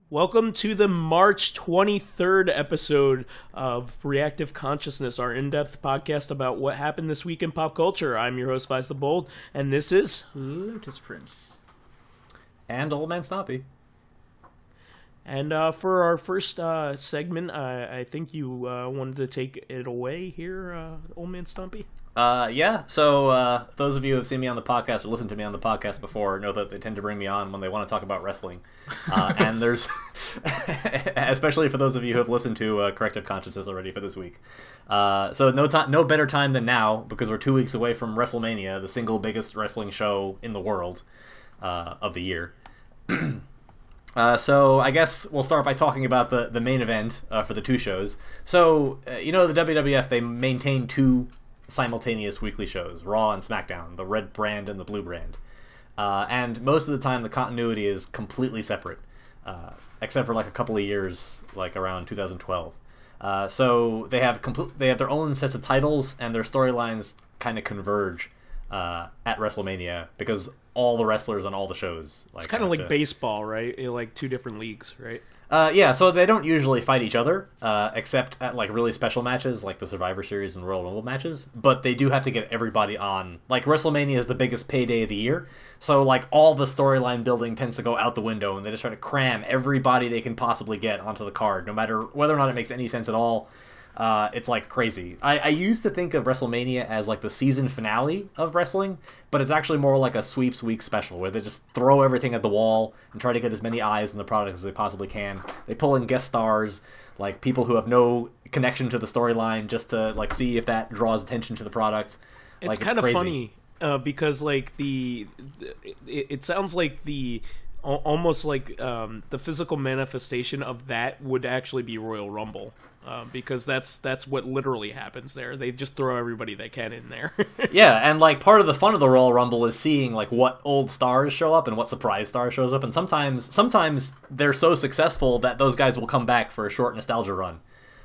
Welcome to the March 23rd episode of Reactive Consciousness, our in-depth podcast about what happened this week in pop culture. I'm your host, VyseTheBold, and this is Lotus Prince. And OldManStompy. And for our first segment, I think you wanted to take it away here, OldManStompy. Yeah, so those of you who have seen me on the podcast or listened to me on the podcast before know that they tend to bring me on when they want to talk about wrestling. And there's, especially for those of you who have listened to Corrective Consciousness already for this week. So no better time than now, because we're 2 weeks away from Wrestlemania, the single biggest wrestling show in the world of the year. So I guess we'll start by talking about the main event for the two shows. So, the WWF, they maintain two simultaneous weekly shows, Raw and SmackDown, the red brand and the blue brand. And most of the time the continuity is completely separate, except for like a couple of years, like around 2012. So they have their own sets of titles, and their storylines kind of converge at WrestleMania, because all the wrestlers on all the shows. It's kind of like baseball, right? Like two different leagues, right? Yeah, so they don't usually fight each other, except at like really special matches, like the Survivor Series and Royal Rumble matches. But they do have to get everybody on. Like, WrestleMania is the biggest payday of the year, so like all the storyline building tends to go out the window, and they just try to cram everybody they can possibly get onto the card, no matter whether or not it makes any sense at all. It's like crazy. I used to think of WrestleMania as like the season finale of wrestling, but it's actually more like a sweeps week special where they just throw everything at the wall and try to get as many eyes on the product as they possibly can. They pull in guest stars, like people who have no connection to the storyline, just to like see if that draws attention to the product. It's kind of funny because like it sounds like almost like the physical manifestation of that would actually be Royal Rumble, because that's what literally happens there. They just throw everybody they can in there. Yeah, and like part of the fun of the Royal Rumble is seeing like what old stars show up and what surprise star shows up, and sometimes they're so successful that those guys will come back for a short nostalgia run.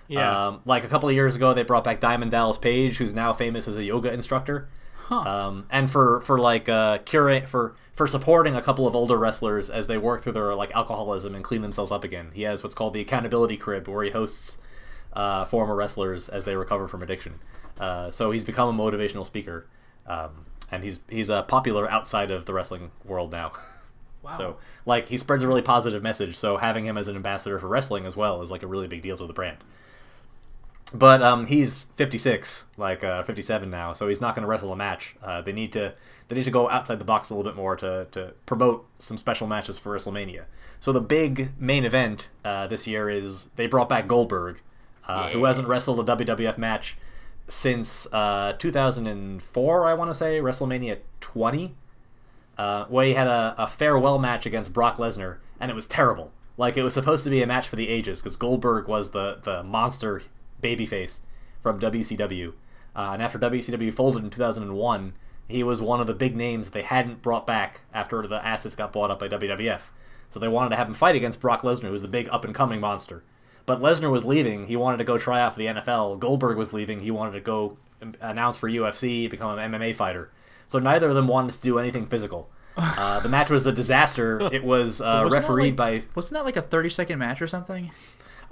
Yeah, like a couple of years ago, they brought back Diamond Dallas Page, who's now famous as a yoga instructor. And for supporting a couple of older wrestlers as they work through their like alcoholism and clean themselves up again. He has what's called the Accountability Crib, where he hosts former wrestlers as they recover from addiction. So he's become a motivational speaker, and he's popular outside of the wrestling world now. Wow. So like he spreads a really positive message. So having him as an ambassador for wrestling as well is like a really big deal to the brand. But he's 56, like 57 now, so he's not going to wrestle a match. They need to go outside the box a little bit more to promote some special matches for WrestleMania. So the big main event this year is they brought back Goldberg, who hasn't wrestled a WWF match since 2004, I want to say, WrestleMania 20, where he had a farewell match against Brock Lesnar, and it was terrible. Like, it was supposed to be a match for the ages, because Goldberg was the monster babyface from WCW, and after WCW folded in 2001, he was one of the big names they hadn't brought back after the assets got bought up by WWF. So they wanted to have him fight against Brock Lesnar, who was the big up-and-coming monster. But Lesnar was leaving. He wanted to go try out for the NFL. Goldberg was leaving. He wanted to go announce for UFC, become an MMA fighter. So neither of them wanted to do anything physical. The match was a disaster. It was refereed by... Wasn't that like a 30-second match or something?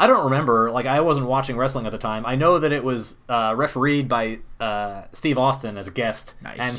I don't remember. Like, I wasn't watching wrestling at the time. I know that it was refereed by Steve Austin as a guest, nice. And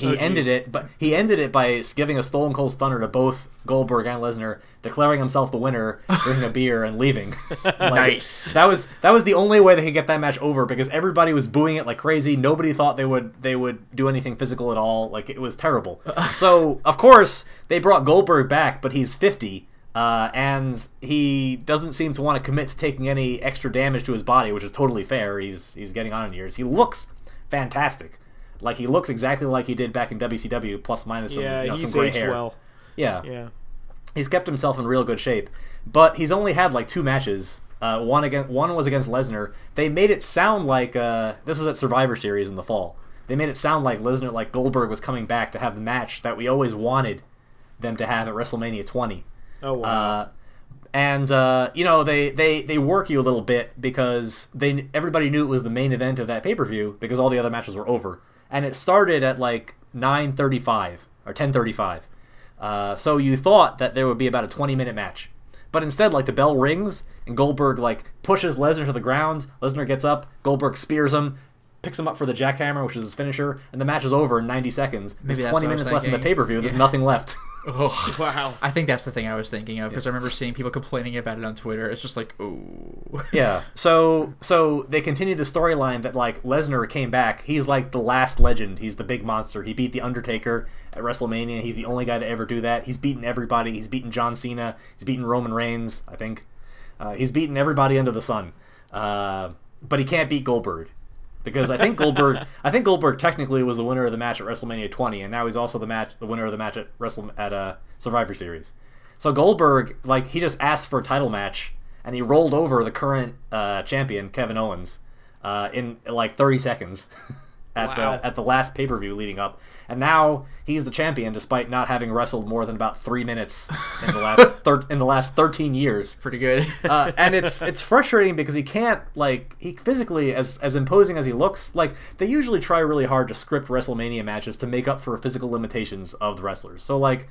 he ended it by giving a Stone Cold Stunner to both Goldberg and Lesnar, declaring himself the winner, drinking a beer, and leaving. Nice. That was the only way they could get that match over, because everybody was booing it like crazy. Nobody thought they would do anything physical at all. Like, it was terrible. So of course they brought Goldberg back, but he's 50. And he doesn't seem to want to commit to taking any extra damage to his body, which is totally fair. He's getting on in years. He looks fantastic. Like, he looks exactly like he did back in WCW, plus minus some, some gray hair. Well. Yeah. He's kept himself in real good shape, but he's only had like 2 matches. One was against Lesnar. They made it sound like this was at Survivor Series in the fall. They made it sound like Goldberg was coming back to have the match that we always wanted them to have at WrestleMania 20. Oh wow! They work you a little bit because everybody knew it was the main event of that pay-per-view because all the other matches were over, and it started at like 9:35 or 10:35. So you thought that there would be about a 20-minute match. But instead, like, the bell rings, and Goldberg, like, pushes Lesnar to the ground. Lesnar gets up, Goldberg spears him, picks him up for the jackhammer, which is his finisher, and the match is over in 90 seconds. There's 20 minutes left in the pay-per-view. There's nothing left. Oh, Wow. I think that's the thing I was thinking of, because I remember seeing people complaining about it on Twitter. It's just like, oh. Yeah. So they continue the storyline that, like, Lesnar came back. He's, like, the last legend. He's the big monster. He beat The Undertaker at WrestleMania. He's the only guy to ever do that. He's beaten everybody. He's beaten John Cena. He's beaten Roman Reigns, I think. He's beaten everybody under the sun. But he can't beat Goldberg. Because I think Goldberg technically was the winner of the match at WrestleMania 20, and now he's also the winner of the match at Survivor Series. So Goldberg, like, he just asked for a title match, and he rolled over the current champion, Kevin Owens, in like 30 seconds at the last pay-per-view leading up. And now he's the champion despite not having wrestled more than about 3 minutes in the last 13 years. Pretty good. And it's frustrating because he can't, like, he physically, as imposing as he looks, like, they usually try really hard to script WrestleMania matches to make up for physical limitations of the wrestlers. So, like,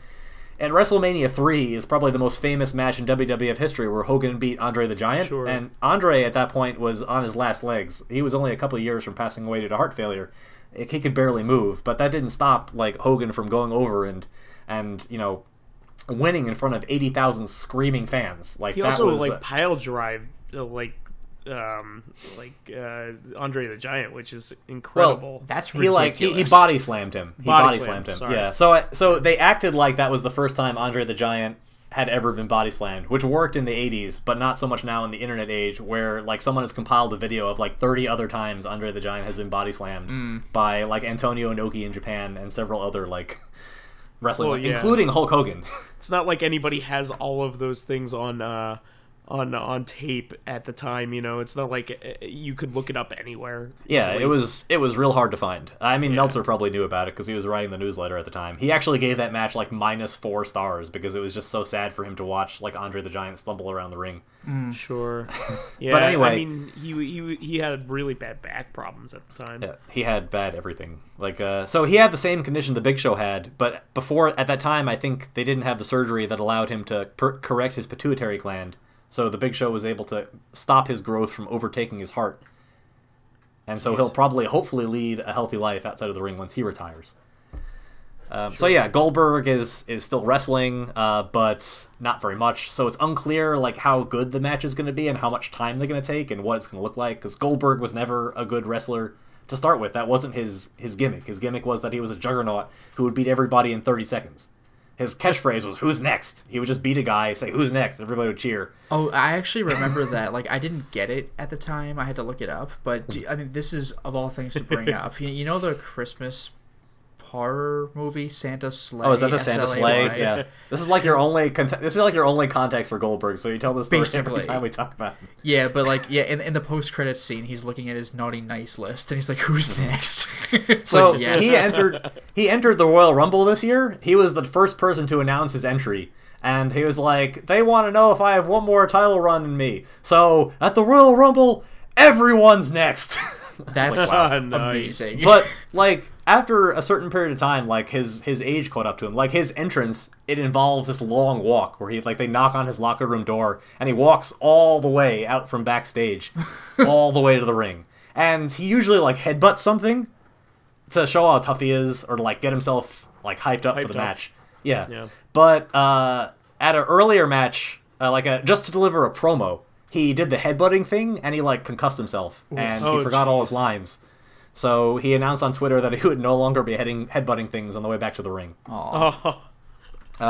at WrestleMania 3 is probably the most famous match in WWF history where Hogan beat Andre the Giant. Sure. And Andre at that point was on his last legs. He was only a couple of years from passing away due to heart failure. He could barely move, but that didn't stop, like, Hogan from going over and winning in front of 80,000 screaming fans. Like, He that also was, pile drive Andre the Giant, which is incredible. That's ridiculous. He body slammed him. He body slammed him. Sorry. Yeah. So they acted like that was the first time Andre the Giant had ever been body slammed, which worked in the 80s, but not so much now in the internet age, where, like, someone has compiled a video of like 30 other times Andre the Giant has been body slammed by, like, Antonio Inoki in Japan and several other, like, wrestling, including Hulk Hogan. It's not like anybody has all of those things on tape at the time, It's not like you could look it up anywhere. Yeah, it was real hard to find. I mean, Meltzer probably knew about it because he was writing the newsletter at the time. He actually gave that match like -4 stars because it was just so sad for him to watch, like, Andre the Giant stumble around the ring. Sure. Yeah, But anyway, I mean, he had really bad back problems at the time. Yeah, he had bad everything. Like, so he had the same condition the Big Show had, but at that time, I think they didn't have the surgery that allowed him to correct his pituitary gland. So the Big Show was able to stop his growth from overtaking his heart. And so he'll hopefully lead a healthy life outside of the ring once he retires. Sure. So yeah, Goldberg is still wrestling, but not very much. So it's unclear, like, how good the match is going to be and how much time they're going to take and what it's going to look like. Because Goldberg was never a good wrestler to start with. That wasn't his gimmick. His gimmick was that he was a juggernaut who would beat everybody in 30 seconds. His catchphrase was, "Who's next?" He would just beat a guy, say, "Who's next?" Everybody would cheer. Oh, I actually remember that. Like, I didn't get it at the time. I had to look it up. But, I mean, this is, of all things to bring up. You know the Christmas horror movie, Santa Sleigh? Oh, is that the Santa Sleigh? SLAY? Yeah. This is like your only context for Goldberg, so you tell this story every time we talk about him. Yeah, but, like, yeah, in the post-credits scene, he's looking at his naughty nice list, and he's like, "Who's next?" So like, yes. he entered the Royal Rumble this year. He was the first person to announce his entry. And he was like, "They want to know if I have one more title run in me. So, at the Royal Rumble, everyone's next." That's Like, wow. amazing. But, like, after a certain period of time, like, his age caught up to him. Like, his entrance, it involves this long walk where they knock on his locker room door, and he walks all the way out from backstage, all the way to the ring. And he usually, like, headbutts something to show how tough he is, or to, like, get himself, like, hyped up for the match. Yeah. But at an earlier match, just to deliver a promo, he did the headbutting thing, and he, like, concussed himself, and he forgot all his lines. So he announced on Twitter that he would no longer be headbutting things on the way back to the ring. Oh.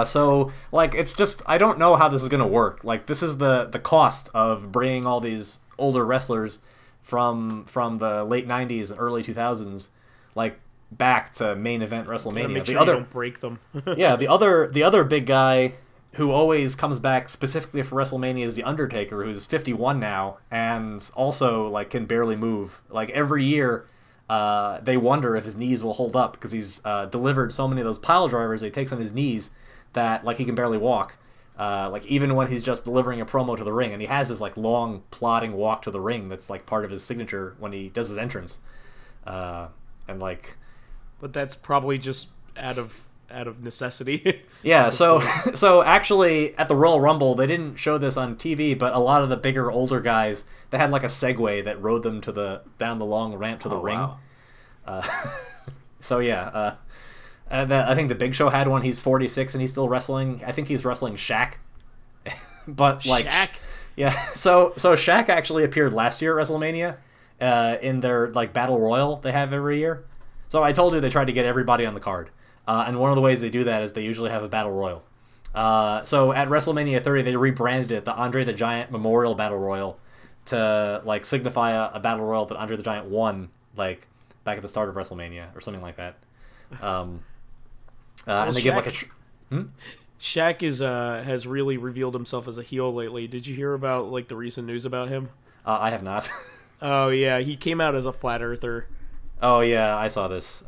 So, like, it's just, I don't know how this is going to work. Like, this is the cost of bringing all these older wrestlers from the late 90s and early 2000s, like, back to main event WrestleMania. Make sure you don't break them. Yeah, the other big guy who always comes back specifically for WrestleMania is The Undertaker, who's 51 now, and also, like, can barely move. Like, every year, they wonder if his knees will hold up, because he's delivered so many of those pile drivers that he takes on his knees that, like, he can barely walk. Like, even when he's just delivering a promo to the ring, and he has this, like, long, plodding walk to the ring that's, like, part of his signature when he does his entrance. And, like... But that's probably just out of necessity. Yeah, so actually at the Royal Rumble they didn't show this on TV, but a lot of the bigger older guys, they had like a Segway that rode them down the long ramp to the ring. Wow. So yeah, and I think the Big Show had one. He's 46 and he's still wrestling. I think he's wrestling Shaq. But like Shaq? Yeah. So Shaq actually appeared last year at WrestleMania in their like Battle Royal they have every year. So I told you they tried to get everybody on the card. And one of the ways they do that is they usually have a Battle Royal. So at WrestleMania 30, they rebranded it the Andre the Giant Memorial Battle Royal to like signify a Battle Royal that Andre the Giant won like back at the start of WrestleMania or something like that. And they give like a... Shaq has really revealed himself as a heel lately. Did you hear about like the recent news about him? I have not. Oh yeah, he came out as a flat earther. Oh yeah, I saw this.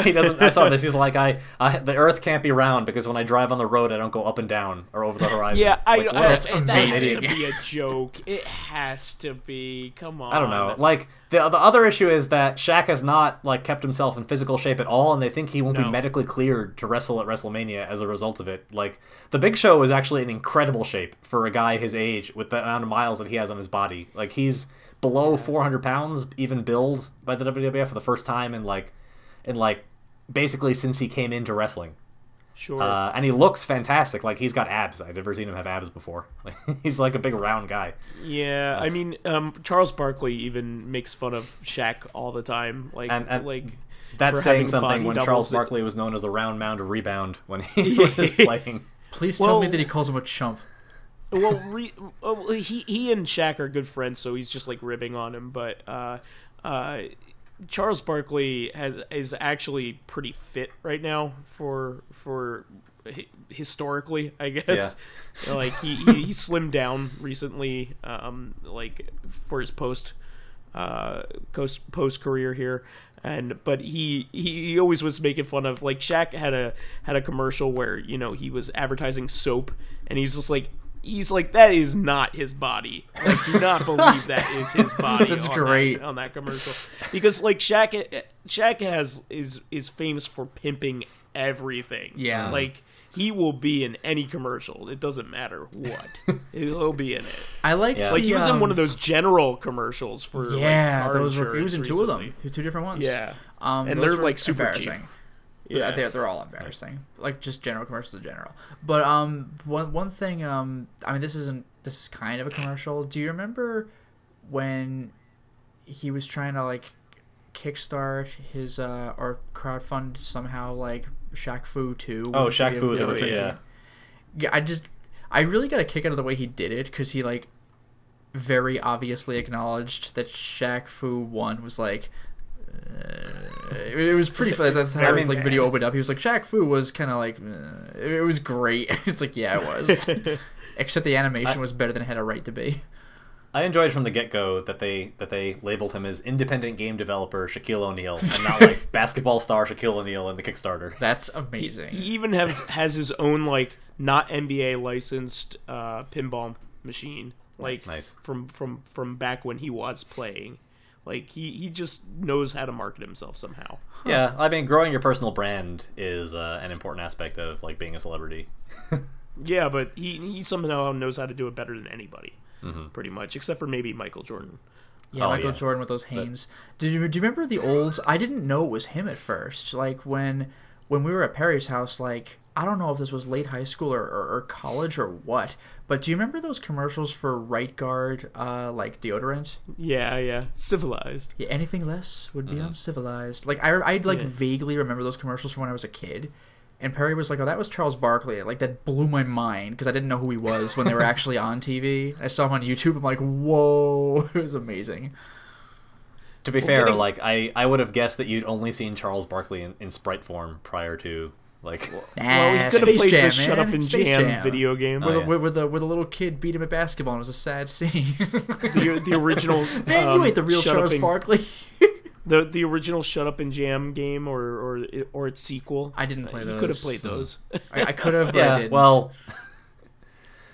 He doesn't. I saw this. He's like, the Earth can't be round because when I drive on the road, I don't go up and down or over the horizon. Yeah, that's amazing. That has to be a joke. It has to be. Come on. I don't know. Like the other issue is that Shaq has not like kept himself in physical shape at all, and they think he won't be medically cleared to wrestle at WrestleMania as a result of it. Like the Big Show is actually in incredible shape for a guy his age with the amount of miles that he has on his body. Like he's below 400 pounds, even billed by the WWF for the first time in basically since he came into wrestling. Sure. And he looks fantastic. Like he's got abs. I'd never seen him have abs before. He's like a big round guy. Yeah, I mean, Charles Barkley even makes fun of Shaq all the time. Like, that's saying something when Charles Barkley was known as the round mound of rebound when he was playing. Please tell me that he calls him a chump. Well, he and Shaq are good friends, so he's just like ribbing on him. But Charles Barkley is actually pretty fit right now for historically, I guess. Yeah. Like he slimmed down recently, like for his post career here. But he always was making fun of, like, Shaq had a commercial where, you know, he was advertising soap, and he's like, that is not his body. Like, do not believe that is his body. That's great on that commercial, because like Shaq is famous for pimping everything. Yeah, like he will be in any commercial. It doesn't matter what. He'll be in it. I liked like he was in one of those General commercials for he was in two of them, two different ones. Yeah, and they're like super cheap. Yeah, they're all embarrassing. Like just General commercials in general. But one thing, I mean, this is kind of a commercial. Do you remember when he was trying to like kickstart his or crowdfund somehow like Shaq Fu 2? Oh, Shaq Fu, yeah. Yeah, I really got a kick out of the way he did it, because he like very obviously acknowledged that Shaq Fu 1 was like. It was pretty funny. That's how his like video opened up. He was like, Shaq Fu was kind of like, it was great. It's like, yeah, it was. Except the animation was better than it had a right to be. I enjoyed from the get-go that they labeled him as independent game developer Shaquille O'Neal and not like basketball star Shaquille O'Neal in the Kickstarter. That's amazing. He even has his own like not NBA licensed pinball machine, like nice. from back when he was playing. Like, he just knows how to market himself somehow. Yeah, I mean, growing your personal brand is an important aspect of, like, being a celebrity. Yeah, but he somehow knows how to do it better than anybody, pretty much, except for maybe Michael Jordan. Yeah, Michael Jordan with those Hanes. Do you remember the olds? I didn't know it was him at first. Like, when we were at Perry's house, like, I don't know if this was late high school or college or what, but do you remember those commercials for Right Guard, like deodorant? Yeah. Civilized. Yeah, anything less would be uncivilized. Like, I vaguely remember those commercials from when I was a kid, and Perry was like, oh, that was Charles Barkley. Like, that blew my mind, because I didn't know who he was when they were actually on TV. I saw him on YouTube, I'm like, whoa, it was amazing. To be fair, like, I would have guessed that you'd only seen Charles Barkley in sprite form prior to Like, Well, he could have Space played Jam, the Shut man. Up and Space Jam Jam. video game. Oh, yeah. Where the little kid beat him at basketball, and it was a sad scene. The original. Man, you ain't the real Shut Up Charles and- Barkley. The original Shut Up and Jam game or its sequel. I didn't play those. You could have played those. I could have, but I yeah, didn't. well.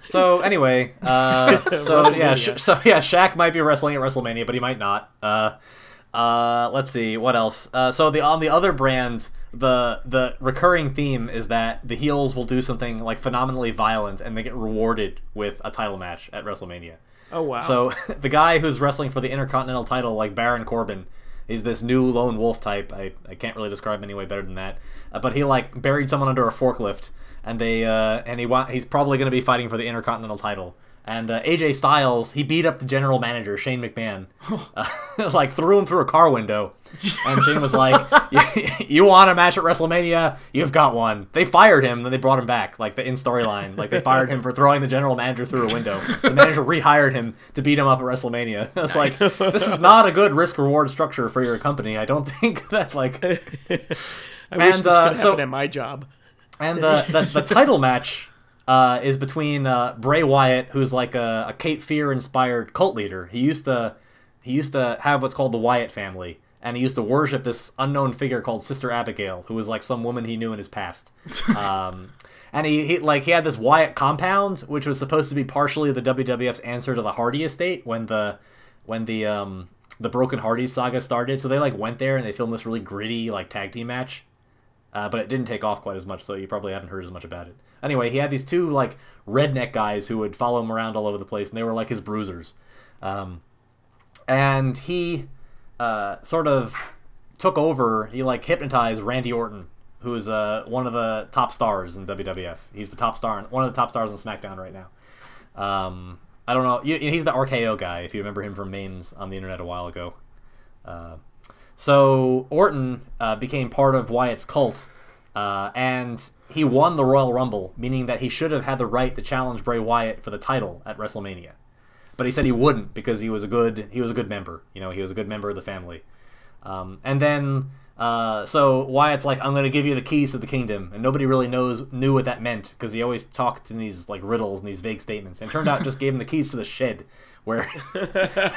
So anyway, Shaq might be wrestling at WrestleMania, but he might not. Let's see what else. So on the other brand, the recurring theme is that the heels will do something like phenomenally violent, and they get rewarded with a title match at WrestleMania. Oh wow! So the guy who's wrestling for the Intercontinental title, like Baron Corbin, is this new lone wolf type. I can't really describe him any way better than that. But he like buried someone under a forklift, and he's probably going to be fighting for the Intercontinental title. And AJ Styles, he beat up the general manager, Shane McMahon, like threw him through a car window. And Shane was like, "You want a match at WrestleMania? You've got one." They fired him, then they brought him back, like in storyline. Like they fired him for throwing the general manager through a window. The manager rehired him to beat him up at WrestleMania. It's like, this is not a good risk-reward structure for your company. I don't think that, like... I wish this could happen at my job. And the title match is between Bray Wyatt, who's like a Cape Fear-inspired cult leader. He used to have what's called the Wyatt family, and he used to worship this unknown figure called Sister Abigail, who was like some woman he knew in his past. And he had this Wyatt compound, which was supposed to be partially the WWF's answer to the Hardy estate when the Broken Hardys saga started. So they like went there and they filmed this really gritty like tag team match. But it didn't take off quite as much, so you probably haven't heard as much about it. Anyway, he had these two like redneck guys who would follow him around all over the place, and they were like his bruisers. And he sort of took over. He like hypnotized Randy Orton, who is one of the top stars in WWF. He's the top star, one of the top stars on SmackDown right now. I don't know. He's the RKO guy, if you remember him from memes on the internet a while ago. So Orton became part of Wyatt's cult, and he won the Royal Rumble, meaning that he should have had the right to challenge Bray Wyatt for the title at WrestleMania. But he said he wouldn't because he was a good member. You know, he was a good member of the family. And then so Wyatt's like, "I'm going to give you the keys to the kingdom," and nobody really knew what that meant because he always talked in these like riddles and these vague statements. And it turned out just gave him the keys to the shed where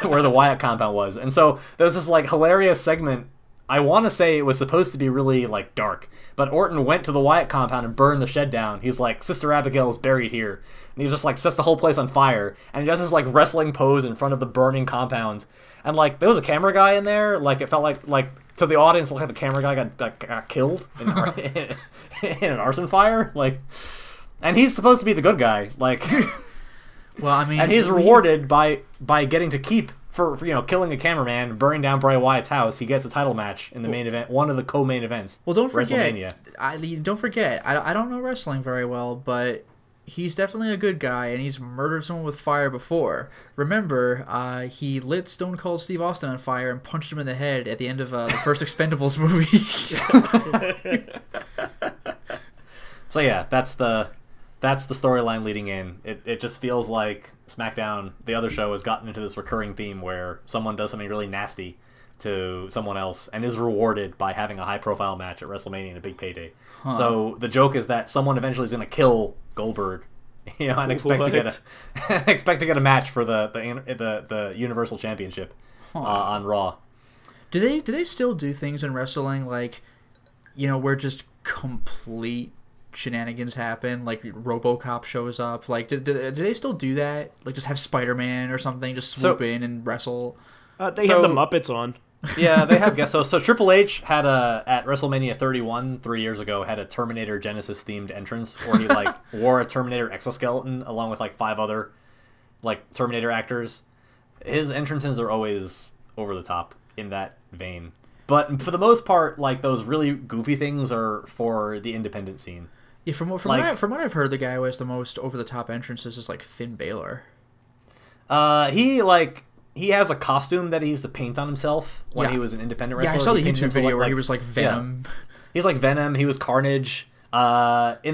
where the Wyatt compound was. And so there's this like hilarious segment. I want to say it was supposed to be really like dark, but Orton went to the Wyatt compound and burned the shed down. He's like, "Sister Abigail is buried here," and he just like sets the whole place on fire. And he does this like wrestling pose in front of the burning compound. And like there was a camera guy in there. Like it felt like to the audience, it looked like the camera guy got killed in an arson fire. Like, and he's supposed to be the good guy. Like, well, I mean, and he's rewarded by getting to keep for killing a cameraman, burning down Bray Wyatt's house. He gets a title match in the main event, one of the co-main events. Well, don't forget, WrestleMania. Don't forget. I don't know wrestling very well, but he's definitely a good guy, and he's murdered someone with fire before. Remember, he lit Stone Cold Steve Austin on fire and punched him in the head at the end of the first Expendables movie. So yeah, that's the storyline leading in. It just feels like SmackDown, the other show, has gotten into this recurring theme where someone does something really nasty to someone else and is rewarded by having a high-profile match at WrestleMania and a big payday. Huh. So the joke is that someone eventually is going to kill Goldberg, and expect to get a match for the Universal Championship on Raw. Do they still do things in wrestling like, where just complete shenanigans happen, like RoboCop shows up? Like, do they still do that? Like, just have Spider-Man or something just swoop in and wrestle? They have the Muppets on. Yeah, they have guests. So Triple H had at WrestleMania 31 3 years ago had a Terminator Genesis themed entrance where he like wore a Terminator exoskeleton along with like 5 other like Terminator actors. His entrances are always over the top in that vein. But for the most part, like those really goofy things are for the independent scene. Yeah, from what I've heard, the guy who has the most over the top entrances is like Finn Balor. He has a costume that he used to paint on himself when he was an independent wrestler. Yeah, I saw the YouTube video where he was like Venom. Yeah. He's like Venom. He was Carnage. In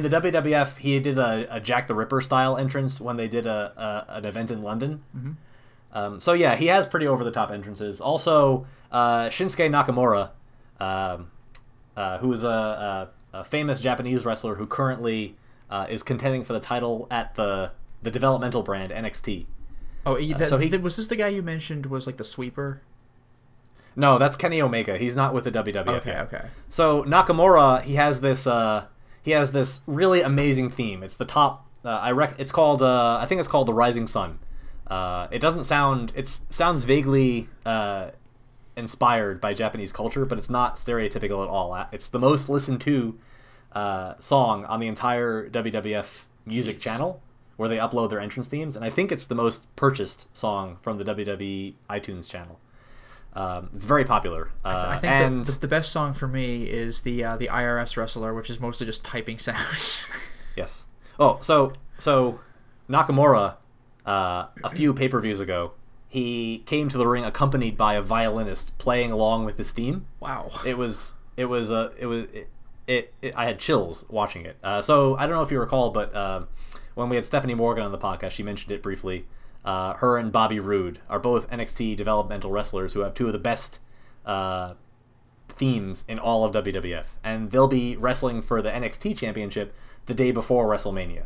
the WWF, he did a Jack the Ripper style entrance when they did an event in London. Mm-hmm. So yeah, he has pretty over the top entrances. Also, Shinsuke Nakamura, who is a famous Japanese wrestler who currently is contending for the title at the developmental brand NXT. Oh, was this the guy you mentioned was like the sweeper? No, that's Kenny Omega. He's not with the WWF. Okay. So Nakamura, he has this really amazing theme. It's the top. It's called. I think it's called the Rising Sun. It doesn't sound. It sounds vaguely inspired by Japanese culture, but it's not stereotypical at all. It's the most listened to song on the entire WWF music channel, where they upload their entrance themes, and I think it's the most purchased song from the WWE iTunes channel. It's very popular. I think the best song for me is the IRS wrestler, which is mostly just typing sounds. Yes. Oh, so Nakamura, a few pay-per-views ago, he came to the ring accompanied by a violinist playing along with his theme. Wow. I had chills watching it. So I don't know if you recall, but when we had Stephanie Morgan on the podcast, she mentioned it briefly. Her and Bobby Roode are both NXT developmental wrestlers who have two of the best themes in all of WWF. And they'll be wrestling for the NXT Championship the day before WrestleMania.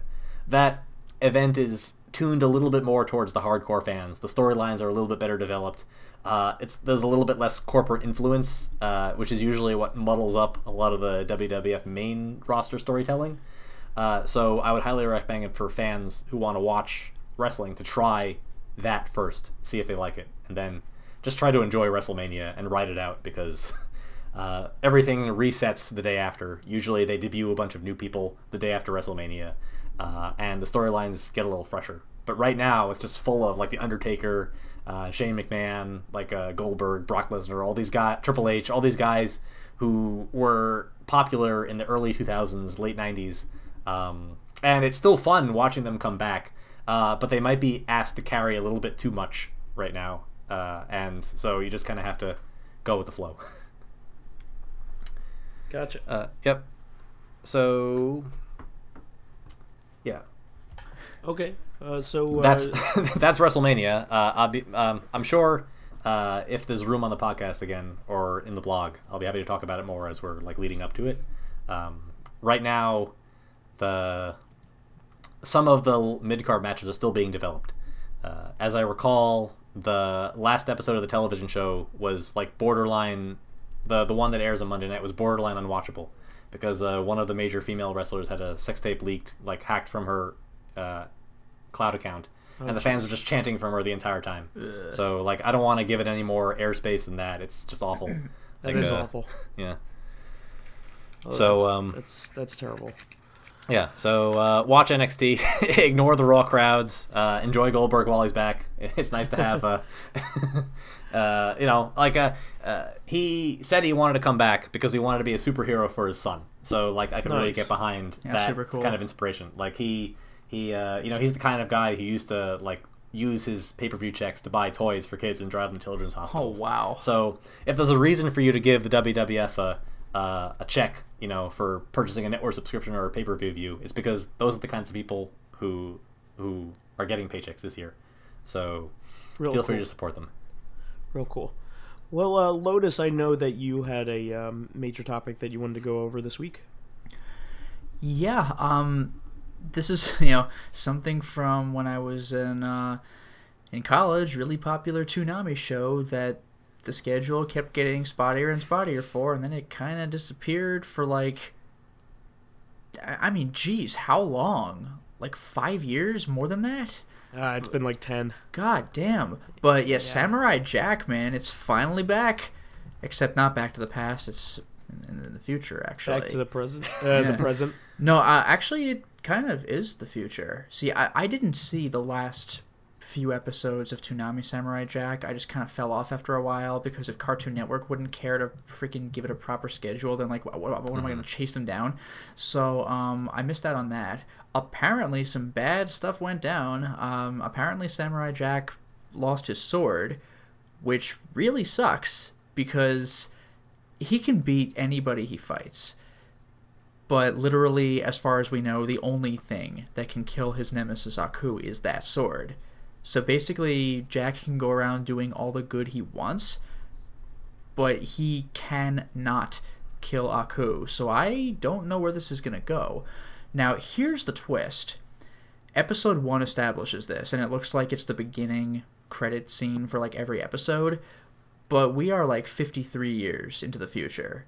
That event is tuned a little bit more towards the hardcore fans. The storylines are a little bit better developed. There's a little bit less corporate influence, which is usually what muddles up a lot of the WWF main roster storytelling. So I would highly recommend it for fans who want to watch wrestling to try that first, see if they like it, and then just try to enjoy WrestleMania and ride it out, because everything resets the day after. Usually they debut a bunch of new people the day after WrestleMania, and the storylines get a little fresher. But right now it's just full of like The Undertaker, Shane McMahon, like Goldberg, Brock Lesnar, all these guys, Triple H, all these guys who were popular in the early 2000s, late 90s, and it's still fun watching them come back. But they might be asked to carry a little bit too much right now, and so you just kind of have to go with the flow. Gotcha. Yep. So, yeah. Okay. So that's that's WrestleMania. I'm sure if there's room on the podcast again or in the blog, I'll be happy to talk about it more as we're like leading up to it. Right now, some of the mid-card matches are still being developed. As I recall, the last episode of the television show was like borderline. The one that airs on Monday night was borderline unwatchable, because one of the major female wrestlers had a sex tape leaked, like hacked from her cloud account, and the fans were just chanting from her the entire time. Ugh. So like, I don't want to give it any more airspace than that. It's just awful. That is awful. Yeah. Oh, So that's terrible. Yeah, so watch NXT, ignore the Raw crowds, enjoy Goldberg while he's back. It's nice to have, he said he wanted to come back because he wanted to be a superhero for his son. So, like, I could really get behind that super cool. kind of inspiration. Like, he's the kind of guy who used to, like, use his pay-per-view checks to buy toys for kids and drive them to children's hospitals. Oh, wow. So, if there's a reason for you to give the WWF a check, for purchasing a network subscription or a pay-per-view view, it's because those are the kinds of people who are getting paychecks this year. So feel free to support them. Real cool. Well, Lotus, I know that you had a major topic that you wanted to go over this week. Yeah, this is something from when I was in college. Really popular Toonami show that the schedule kept getting spottier and spottier for, and then it kind of disappeared for how long? Like 5 years? More than that? It's been like 10. God damn. But yeah, Samurai Jack, man, it's finally back. Except not back to the past, it's in the future, actually. Back to the present? The present? No, actually, it kind of is the future. See, I didn't see the last few episodes of Toonami Samurai Jack. I just kind of fell off after a while, because if Cartoon Network wouldn't care to freaking give it a proper schedule, then like what am I going to chase them down? So I missed out on that. Apparently some bad stuff went down. Apparently Samurai Jack lost his sword, which really sucks, because he can beat anybody he fights. But literally, as far as we know, the only thing that can kill his nemesis Aku is that sword. So basically, Jack can go around doing all the good he wants, but he cannot kill Aku. So I don't know where this is going to go. Now, here's the twist. Episode 1 establishes this, and it looks like it's the beginning credit scene for like every episode, but we are like 53 years into the future.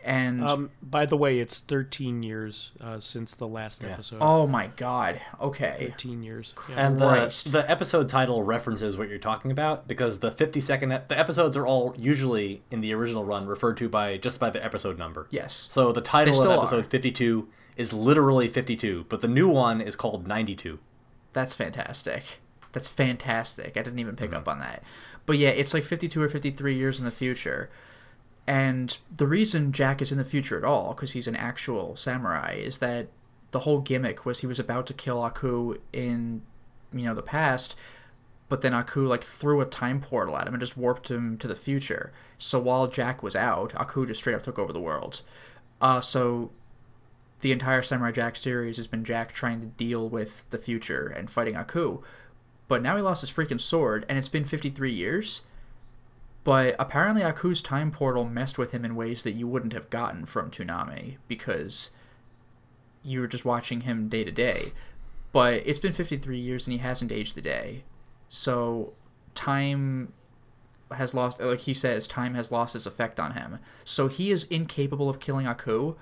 And by the way, it's 13 years since the last episode. Oh my god. Okay. 13 years. Yeah. And the episode title references what you're talking about, because the 50-second the episodes are all usually in the original run referred to by the episode number. Yes. So the title of episode 52 is literally 52, but the new one is called 92. That's fantastic. That's fantastic. I didn't even pick up on that. But yeah, it's like 52 or 53 years in the future. And the reason Jack is in the future at all, because he's an actual samurai, is that the whole gimmick was he was about to kill Aku in, the past, but then Aku, like, threw a time portal at him and just warped him to the future. So while Jack was out, Aku just straight up took over the world. So the entire Samurai Jack series has been Jack trying to deal with the future and fighting Aku. But now he lost his freaking sword, and it's been 53 years. But apparently Aku's time portal messed with him in ways that you wouldn't have gotten from Toonami, because you were just watching him day to day. But it's been 53 years and he hasn't aged a day. So time has lost, like he says, time has lost its effect on him. So he is incapable of killing Aku,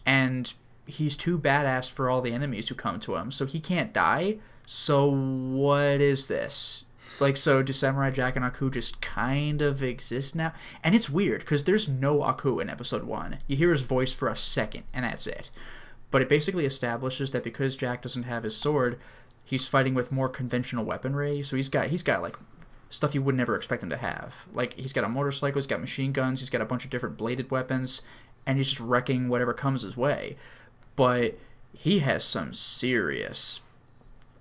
and he's too badass for all the enemies who come to him. So he can't die. So what is this? Like, so do Samurai Jack and Aku just kind of exist now? And it's weird, because there's no Aku in episode 1. You hear his voice for a second, and that's it. But it basically establishes that because Jack doesn't have his sword, he's fighting with more conventional weaponry. So he's got like, stuff you would never expect him to have. Like, he's got a motorcycle, he's got machine guns, he's got a bunch of different bladed weapons, and he's just wrecking whatever comes his way. But he has some serious...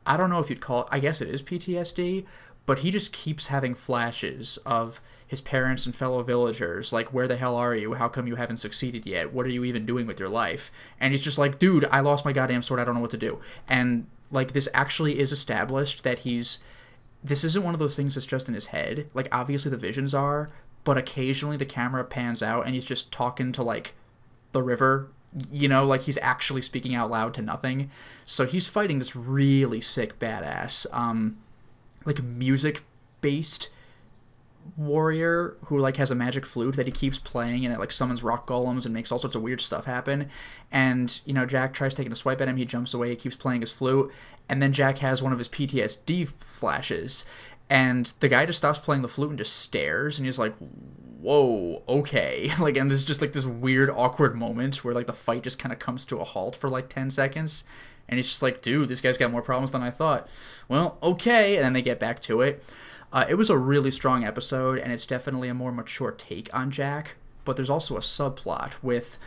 I don't know if you'd call it... I guess it is PTSD, but he just keeps having flashes of his parents and fellow villagers, like, where the hell are you? How come you haven't succeeded yet? What are you even doing with your life? And he's just like, dude, I lost my goddamn sword, I don't know what to do. And, like, this actually is established that this isn't one of those things that's just in his head. Like, obviously the visions are, but occasionally the camera pans out and he's just talking to, like, the river, like he's actually speaking out loud to nothing. So he's fighting this really sick badass, like, music-based warrior who, like, has a magic flute that he keeps playing, and it, like, summons rock golems and makes all sorts of weird stuff happen. And, Jack tries taking a swipe at him, he jumps away, he keeps playing his flute, and then Jack has one of his PTSD flashes, and the guy just stops playing the flute and just stares, and he's like, whoa, okay. Like, and there's just, like, this weird, awkward moment where, like, the fight just kind of comes to a halt for, like, 10 seconds. And he's just like, dude, this guy's got more problems than I thought. Well, okay. And then they get back to it. It was a really strong episode, and it's definitely a more mature take on Jack. But there's also a subplot with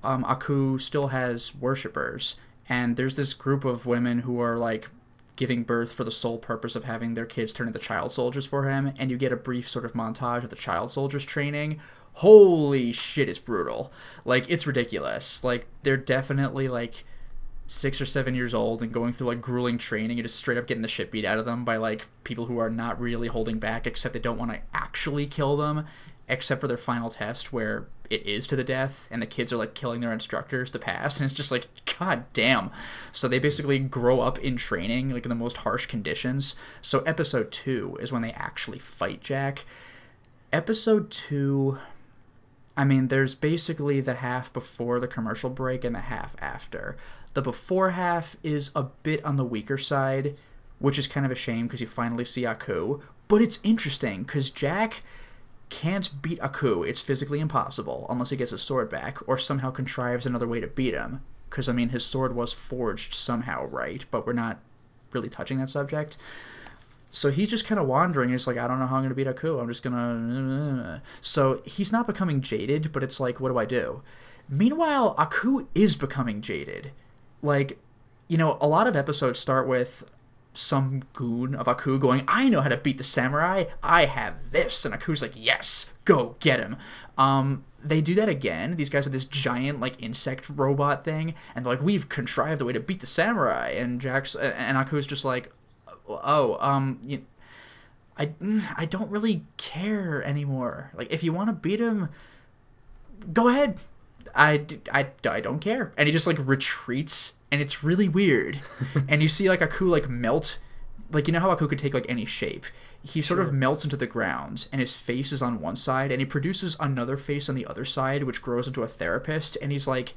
Aku still has worshippers. And there's this group of women who are, like, giving birth for the sole purpose of having their kids turn into child soldiers for him. And you get a brief sort of montage of the child soldiers training. Holy shit, it's brutal. Like, it's ridiculous. Like, they're definitely, like, 6 or 7 years old and going through, like, grueling training and just straight up getting the shit beat out of them by, like, people who are not really holding back, except they don't want to actually kill them, except for their final test where it is to the death, and the kids are, like, killing their instructors to pass, and it's just like, god damn. So they basically grow up in training, like, in the most harsh conditions. So episode 2 is when they actually fight Jack. Episode 2... I mean, there's basically the half before the commercial break and the half after. The before half is a bit on the weaker side, which is kind of a shame because you finally see Aku. But it's interesting because Jack can't beat Aku. It's physically impossible unless he gets his sword back or somehow contrives another way to beat him. Because, I mean, his sword was forged somehow, right? But we're not really touching that subject. So he's just kind of wandering. He's like, I don't know how I'm going to beat Aku. I'm just going to... So he's not becoming jaded, but it's like, what do I do? Meanwhile, Aku is becoming jaded. Like, a lot of episodes start with some goon of Aku going, I know how to beat the samurai. I have this. And Aku's like, yes, go get him. They do that again. These guys have this giant, like, insect robot thing. And they're like, we've contrived a way to beat the samurai. And Aku's just like... I don't really care anymore. Like, if you want to beat him, go ahead. I don't care. And he just, like, retreats, and it's really weird. And you see, like, Aku, like, melt. Like, you know how Aku could take, like, any shape? He sort of melts into the ground, and his face is on one side, and he produces another face on the other side, which grows into a therapist, and he's, like,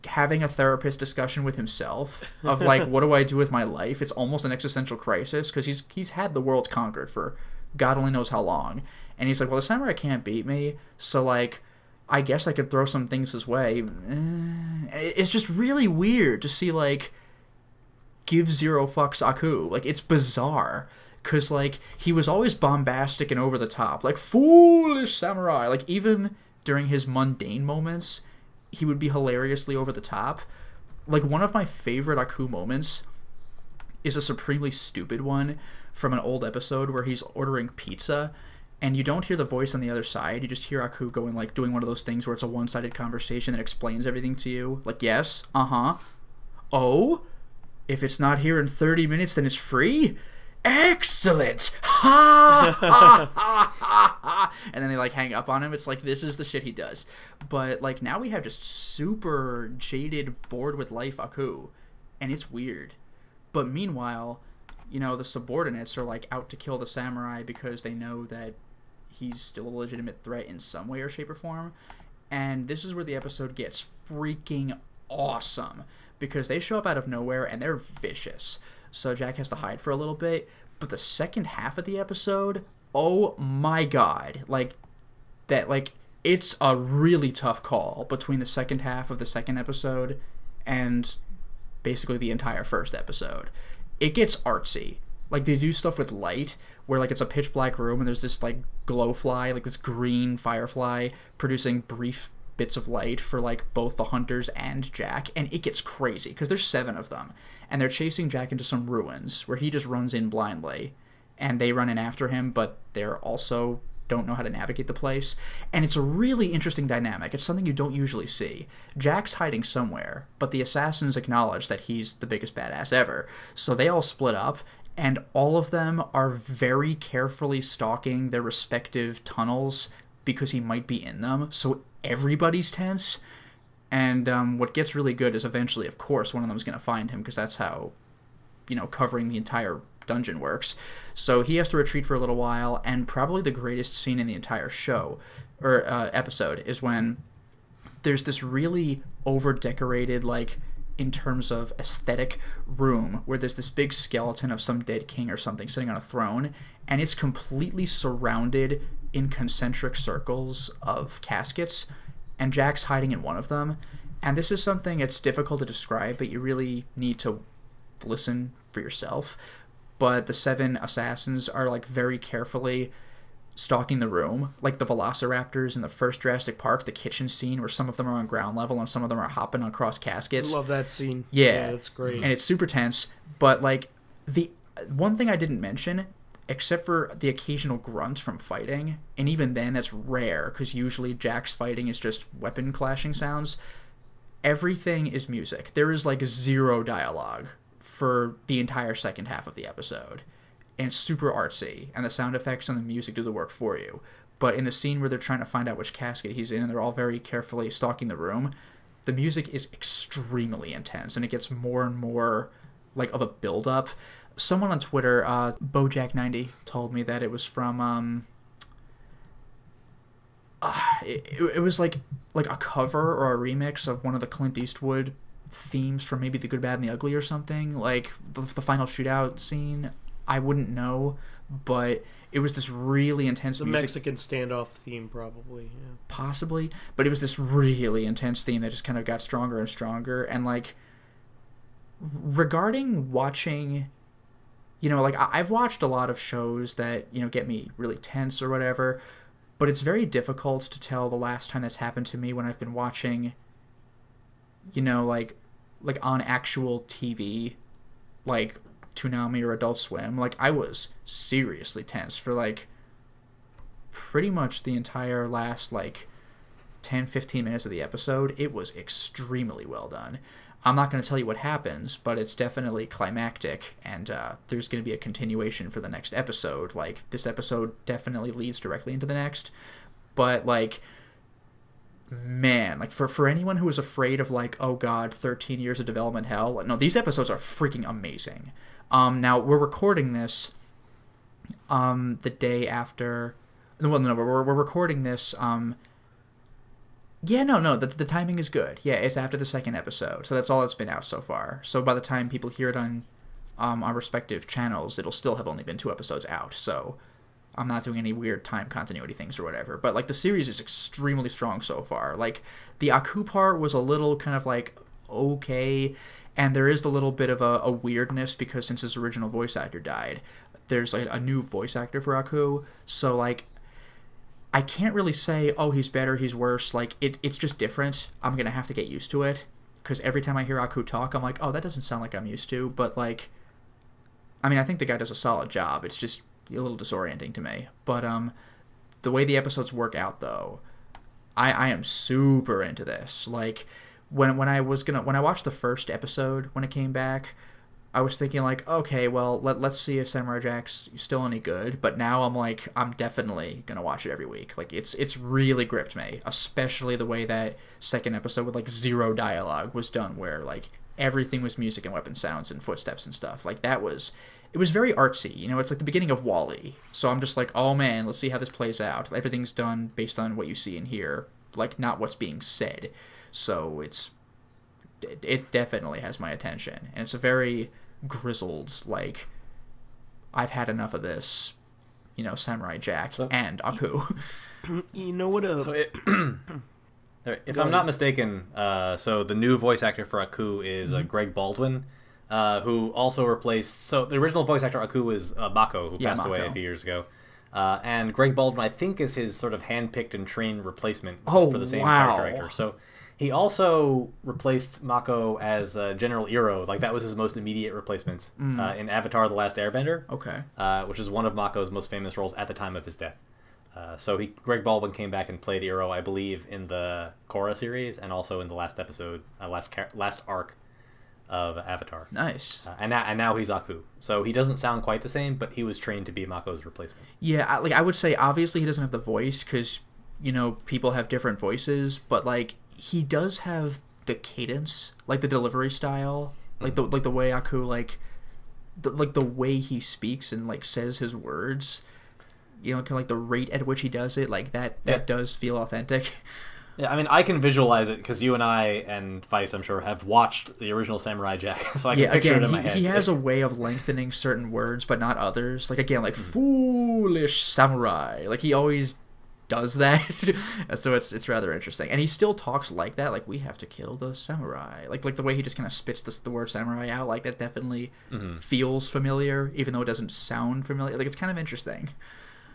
having a therapist discussion with himself of, like, what do I do with my life? It's almost an existential crisis, because he's had the world conquered for God only knows how long. And he's like, well, the samurai can't beat me, so, like, I guess I could throw some things his way. It's just really weird to see, like, give zero fucks Aku. Like, it's bizarre. Because, like, he was always bombastic and over the top. Like, foolish samurai. Like, even during his mundane moments, he would be hilariously over the top. Like, one of my favorite Aku moments is a supremely stupid one from an old episode where he's ordering pizza, and you don't hear the voice on the other side. You just hear Aku going, like, doing one of those things where it's a one-sided conversation that explains everything to you. Like, yes, uh-huh. Oh? If it's not here in 30 minutes, then it's free? Excellent! Ha! Ha! Ha! Ha! Ha! And then they, like, hang up on him. It's like, this is the shit he does. But, like, now we have just super jaded, bored with life Aku. And it's weird. But meanwhile, you know, the subordinates are, like, out to kill the samurai because they know that he's still a legitimate threat in some way or shape or form. And this is where the episode gets freaking awesome, because they show up out of nowhere and they're vicious. So Jack has to hide for a little bit. But the second half of the episode, oh my god. Like, that, like, it's a really tough call between the second half of the second episode and basically the entire first episode. It gets artsy. Like, they do stuff with light where, like, it's a pitch black room and there's this, like, glowfly, like this green firefly producing brief bits of light for, like, both the hunters and Jack, and it gets crazy because there's 7 of them, and they're chasing Jack into some ruins where he just runs in blindly, and they run in after him, but they're also don't know how to navigate the place, and it's a really interesting dynamic. It's something you don't usually see. Jack's hiding somewhere, but the assassins acknowledge that he's the biggest badass ever, so they all split up, and all of them are very carefully stalking their respective tunnels because he might be in them, so everybody's tense. And what gets really good is eventually, of course, one of them is going to find him, because that's how, you know, covering the entire dungeon works. So he has to retreat for a little while, and probably the greatest scene in the entire show, or episode, is when there's this really over-decorated, like, in terms of aesthetic room, where there's this big skeleton of some dead king or something sitting on a throne, and it's completely surrounded in concentric circles of caskets, and Jack's hiding in one of them. And this is something it's difficult to describe, but you really need to listen for yourself. But the 7 assassins are, like, very carefully stalking the room, like the velociraptors in the first Jurassic Park, the kitchen scene where some of them are on ground level and some of them are hopping across caskets. I love that scene. Yeah, that's great. And it's super tense. But, like, the one thing I didn't mention, except for the occasional grunt from fighting, and even then that's rare, because usually Jack's fighting is just weapon clashing sounds, everything is music. There is, like, 0 dialogue for the entire second half of the episode. And it's super artsy, and the sound effects and the music do the work for you. But in the scene where they're trying to find out which casket he's in, and they're all very carefully stalking the room, the music is extremely intense, and it gets more and more, like, of a build-up. Someone on Twitter, Bojack90, told me that it was from, it was like a cover or a remix of one of the Clint Eastwood themes from maybe The Good, Bad, and the Ugly or something. Like, the final shootout scene, I wouldn't know, but it was this really intense the music. Mexican standoff theme, probably. Yeah. Possibly, but it was this really intense theme that just kind of got stronger and stronger. And, like, regarding watching, you know, like, I've watched a lot of shows that, you know, get me really tense or whatever, but it's very difficult to tell the last time that's happened to me when I've been watching, you know, like on actual TV, like Toonami or Adult Swim. Like, I was seriously tense for, like, pretty much the entire last, like, 10-15 minutes of the episode. It was extremely well done. I'm not going to tell you what happens, but it's definitely climactic, and there's going to be a continuation for the next episode. Like, this episode definitely leads directly into the next, but, like, man, like for anyone who is afraid of like, oh god, 13 years of development hell, no, these episodes are freaking amazing. Now we're recording this the day after. Well, no, we're recording this. Yeah, no, the timing is good. Yeah, it's after the second episode, so that's all that's been out so far. So by the time people hear it on our respective channels, it'll still have only been 2 episodes out. So I'm not doing any weird time continuity things or whatever. But like the series is extremely strong so far. Like the Aku part was a little kind of like okay, and there is a little bit of a weirdness because since his original voice actor died, there's like a new voice actor for Aku. So like, I can't really say, oh, he's better, he's worse. Like, it's just different. I'm going to have to get used to it. Because every time I hear Aku talk, I'm like, oh, that doesn't sound like I'm used to. But, like, I mean, I think the guy does a solid job. It's just a little disorienting to me. But the way the episodes work out, though, I am super into this. Like, when I watched the first episode when it came back, I was thinking like, okay, well, let's see if Samurai Jack's still any good. But now I'm like, I'm definitely gonna watch it every week. Like it's really gripped me, especially the way that second episode with like 0 dialogue was done, where like everything was music and weapon sounds and footsteps and stuff. Like it was very artsy. You know, it's like the beginning of WALL-E. So I'm just like, oh man, let's see how this plays out. Everything's done based on what you see and hear, like not what's being said. So it definitely has my attention, and it's a very grizzled, like, I've had enough of this, you know, Samurai Jack and Aku. You know what? If I'm not mistaken, so the new voice actor for Aku is Greg Baldwin, who also replaced. So the original voice actor Aku was Mako, who passed away a few years ago. And Greg Baldwin, I think, is his sort of handpicked and trained replacement for the same character actor. So he also replaced Mako as General Iroh. Like, that was his most immediate replacement in Avatar: The Last Airbender. Okay. Which is one of Mako's most famous roles at the time of his death. So Greg Baldwin came back and played Iroh, I believe, in the Korra series and also in the last episode, last arc of Avatar. Nice. And now he's Aku. So he doesn't sound quite the same, but he was trained to be Mako's replacement. Yeah, I would say obviously he doesn't have the voice because, you know, people have different voices, but like he does have the cadence, like the delivery style, like the way Aku the way he speaks and like says his words. You know, kind of like the rate at which he does it, like that does feel authentic. Yeah, I mean, I can visualize it because you and I and Vice, I'm sure, have watched the original Samurai Jack, so I can picture it in my head. He has a way of lengthening certain words, but not others. Like, again, like, foolish samurai. Like, he always does that. So it's rather interesting. And he still talks like that, like, we have to kill the samurai. Like the way he just kind of spits the word samurai out, like, that definitely feels familiar, even though it doesn't sound familiar. Like, it's kind of interesting.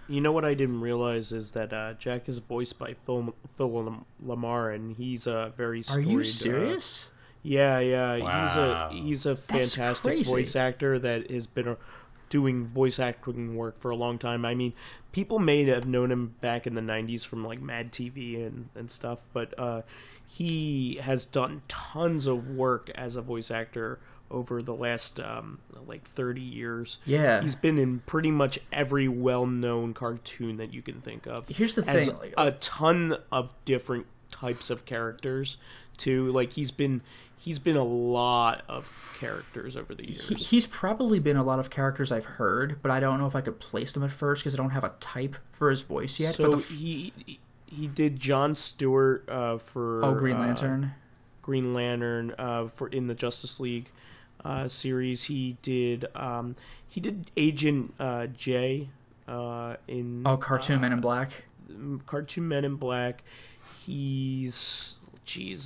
You know what I didn't realize is that Jack is voiced by Phil Lamar, and he's a very storied... Are you serious? Yeah. Wow. He's a fantastic voice actor that has been doing voice acting work for a long time. I mean, people may have known him back in the 90s from like Mad TV and stuff, but he has done tons of work as a voice actor over the last 30 years. Yeah. He's been in pretty much every well-known cartoon that you can think of. Here's the thing. A ton of different types of characters too. Like he's been a lot of characters over the years. He's probably been a lot of characters I've heard, but I don't know if I could place them at first because I don't have a type for his voice yet. So he did Jon Stewart for Green Lantern. Green Lantern for in the Justice League series. He did Agent J in Cartoon Men in Black. Cartoon Men in Black. He's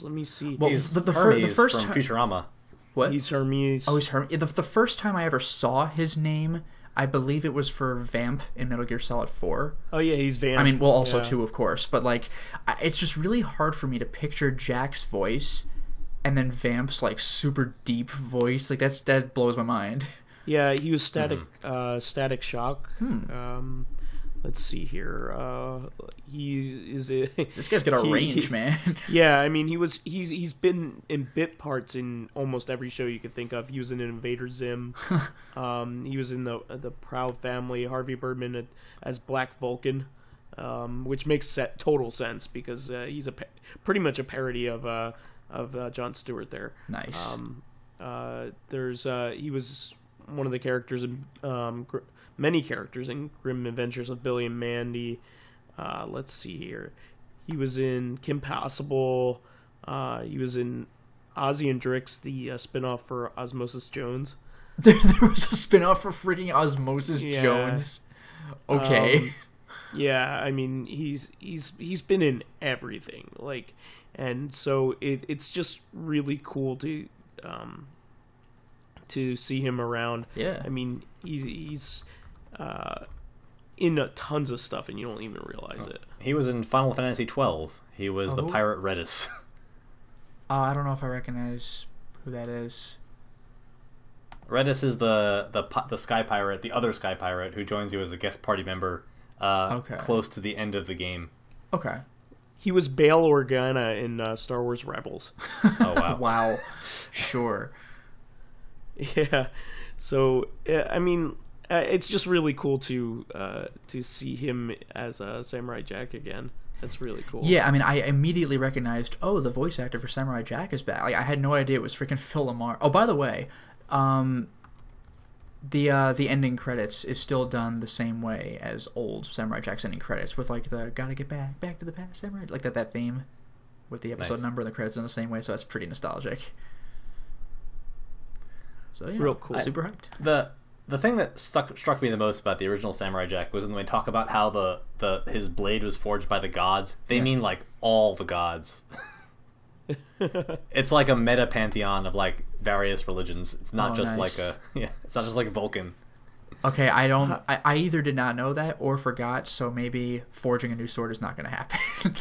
let me see. Well, he's the first from Futurama. What? He's Hermes. Oh, he's Hermes. The first time I ever saw his name, I believe it was for Vamp in Metal Gear Solid 4. Oh yeah, he's Vamp. I mean, well, also 2, of course, but like, it's just really hard for me to picture Jack's voice and then Vamp's like super deep voice. Like that blows my mind. Yeah, he was Static Shock. Let's see here. He is this guy's got a range, man. Yeah, I mean he's been in bit parts in almost every show you could think of. He was in Invader Zim. He was in the Proud Family. Harvey Birdman as Black Vulcan. which makes total sense because he's pretty much a parody of Jon Stewart there. Nice. He was one of the characters in many characters in Grim Adventures of Billy and Mandy. Let's see here. He was in Kim Possible. He was in Ozzy and Drix, the spinoff for Osmosis Jones. There was a spinoff for freaking Osmosis Jones. Okay. Yeah, I mean he's been in everything, like, and so it's just really cool to see him around. Yeah. I mean he's in tons of stuff and you don't even realize it. He was in Final Fantasy XII. He was the pirate Redis. I don't know if I recognize who that is. Redis is the sky pirate, the other sky pirate who joins you as a guest party member close to the end of the game. Okay. He was Bail Organa in Star Wars Rebels. Oh, wow. Wow. Sure. Yeah. So, I mean, it's just really cool to see him as Samurai Jack again. That's really cool. Yeah, I mean, I immediately recognized, the voice actor for Samurai Jack is back. Like, I had no idea it was freaking Phil Lamar. Oh, by the way, the ending credits is still done the same way as old Samurai Jack's ending credits, with like the "Gotta get back to the past," Samurai, like that theme, with the episode number and the credits done the same way. So that's pretty nostalgic. So yeah, real cool. Super hyped. The thing that struck me the most about the original Samurai Jack was when they talk about how his blade was forged by the gods. They mean like all the gods. It's like a meta pantheon of like various religions. It's not just nice. it's not just like Vulcan. Okay, I either did not know that or forgot, so maybe forging a new sword is not going to happen.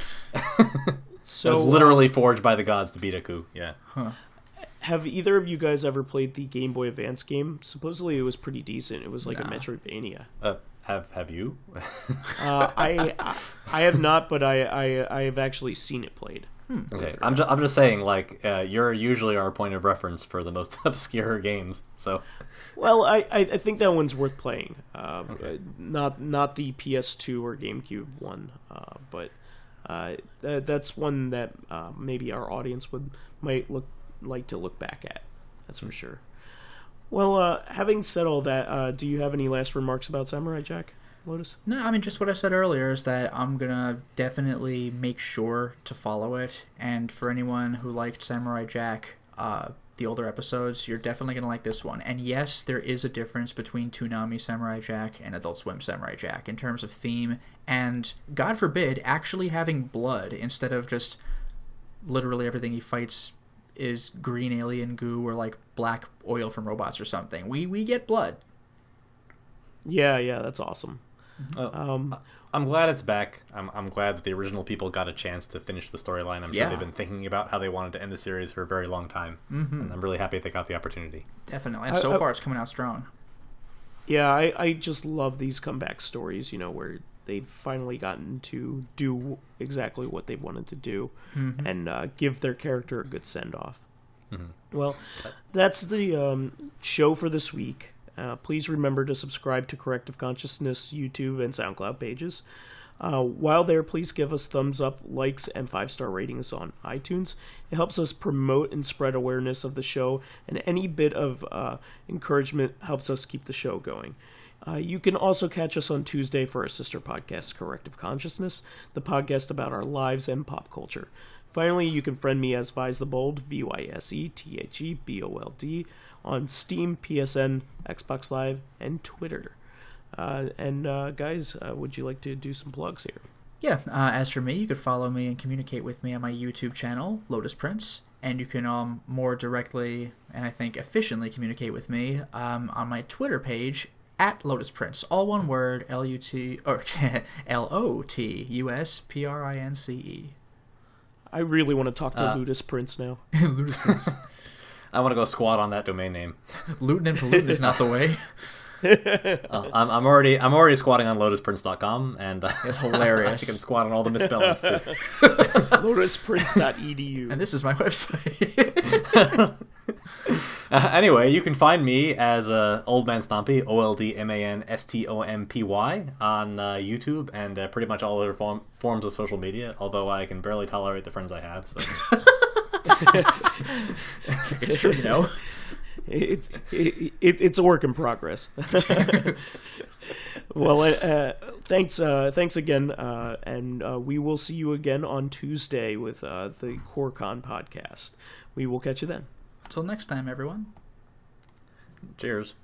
So it was literally forged by the gods to beat Aku. Yeah. Huh. Have either of you guys ever played the Game Boy Advance game? Supposedly it was pretty decent. It was like a Metroidvania. Have you? I have not, but I have actually seen it played. Okay, I'm just saying, like, you're usually our point of reference for the most obscure games. So, well, I think that one's worth playing. Not the PS2 or GameCube one, but that's one that maybe our audience might like to look back at. That's for sure. Well, having said all that, do you have any last remarks about Samurai Jack, Lotus? No, I mean, just what I said earlier is that I'm going to definitely make sure to follow it. And for anyone who liked Samurai Jack, the older episodes, you're definitely going to like this one. And yes, there is a difference between Toonami Samurai Jack and Adult Swim Samurai Jack in terms of theme and, God forbid, actually having blood instead of just literally everything he fights is green alien goo or like black oil from robots or something. We get blood. Yeah, that's awesome. I'm glad it's back. I'm glad that the original people got a chance to finish the storyline. I'm sure they've been thinking about how they wanted to end the series for a very long time. Mm-hmm. And I'm really happy they got the opportunity. Definitely. And so far it's coming out strong. Yeah, I just love these comeback stories, where they've finally gotten to do exactly what they've wanted to do and give their character a good send-off. Mm-hmm. Well, that's the show for this week. Please remember to subscribe to Corrective Consciousness YouTube and SoundCloud pages. While there, please give us thumbs up, likes, and 5-star ratings on iTunes. It helps us promote and spread awareness of the show, and any bit of encouragement helps us keep the show going. You can also catch us on Tuesday for our sister podcast, Corrective Consciousness, the podcast about our lives and pop culture. Finally, you can friend me as VyseTheBold, VyseTheBold, on Steam, PSN, Xbox Live, and Twitter. Guys, would you like to do some plugs here? Yeah, as for me, you could follow me and communicate with me on my YouTube channel, Lotus Prince, and you can more directly and I think efficiently communicate with me on my Twitter page, at Lotus Prince, all one word, L-O-T-U-S-P-R-I-N-C-E. I really want to talk to Lotus Prince now. Lotus Prince. I want to go squat on that domain name. Looting and polluting is not the way. I'm already squatting on lotusprince.com, and it's hilarious. I can squat on all the misspellings too. Lotusprince.edu. And this is my website. Anyway, you can find me as OldManStompy, OldManStompy, on YouTube and pretty much all other forms of social media, although I can barely tolerate the friends I have. So. It's true, you know. It's a work in progress. Well, thanks again, and we will see you again on Tuesday with the CoreCon podcast. We will catch you then. Until next time, everyone. Cheers.